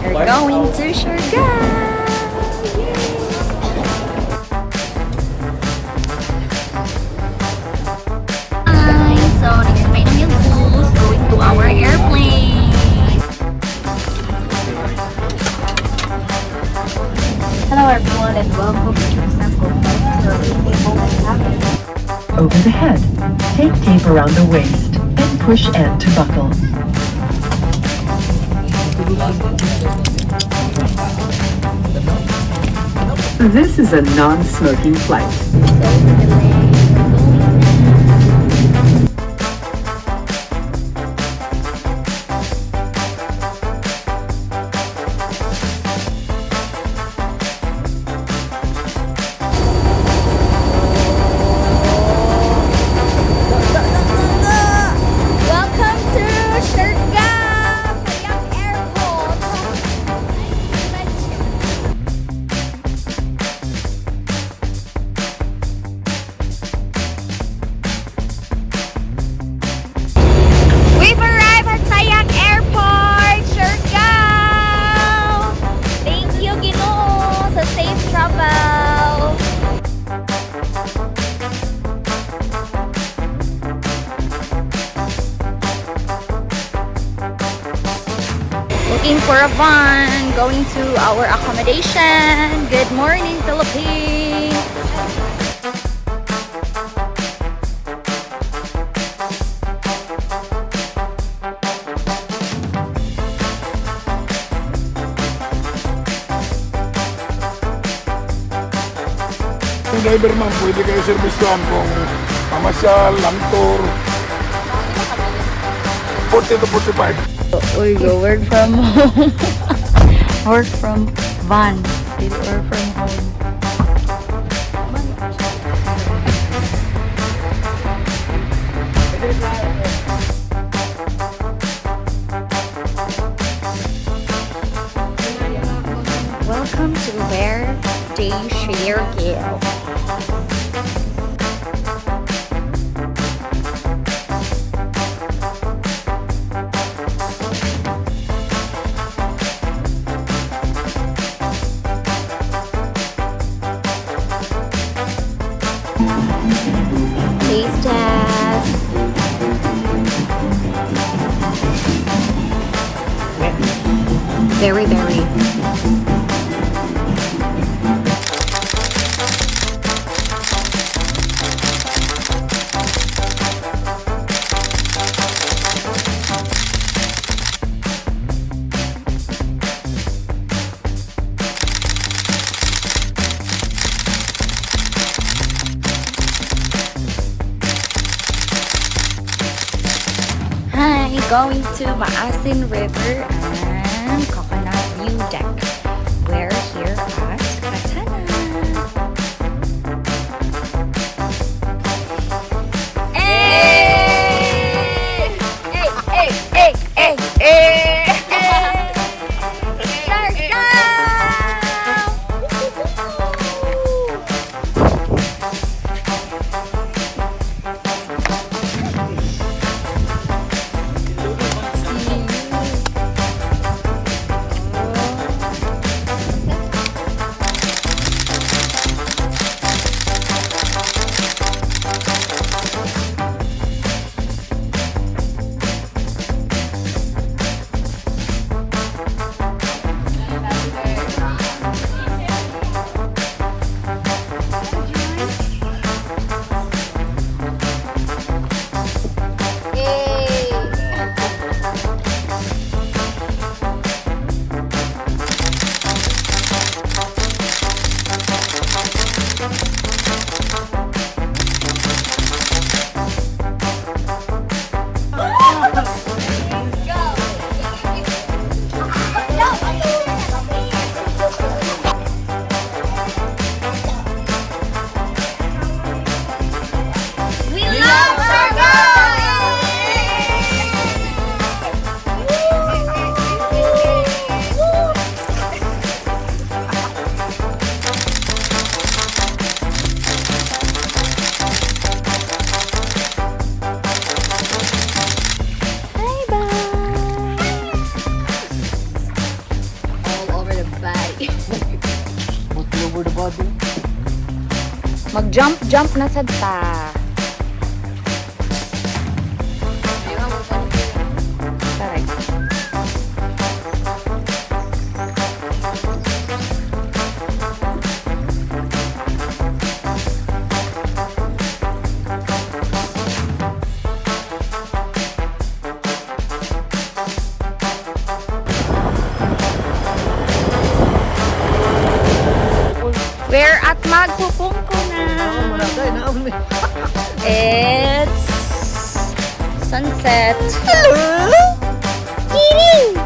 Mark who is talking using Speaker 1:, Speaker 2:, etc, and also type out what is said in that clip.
Speaker 1: We're going to Siargao! So next painom yung bus going to our airplane. Hello everyone and welcome to Sample
Speaker 2: Over the head. Take tape around the waist and push end to buckle. This is a non-smoking flight.
Speaker 1: We've arrived at Sayak Airport, Siargao! Thank you, Ginoo, sa safe travel! Looking for a van, going to our accommodation. Good morning, Philippines!
Speaker 3: Kung driver man, pwede kayo servisyon kung pamasyal, lang tour. 40 to 45.
Speaker 1: We go work from home. Work from van. Work from home. Welcome to birthday Siargao. Taste test. Very, very. Hi, going to Maasin River and Coconut View Deck. We're here at Katana. Hey! Hey, hey, hey, hey, hey!
Speaker 4: Over the body.
Speaker 1: Mag-jump na sad ta. Correct. We're at Magpupungko na. It's sunset. Hello! Kitty!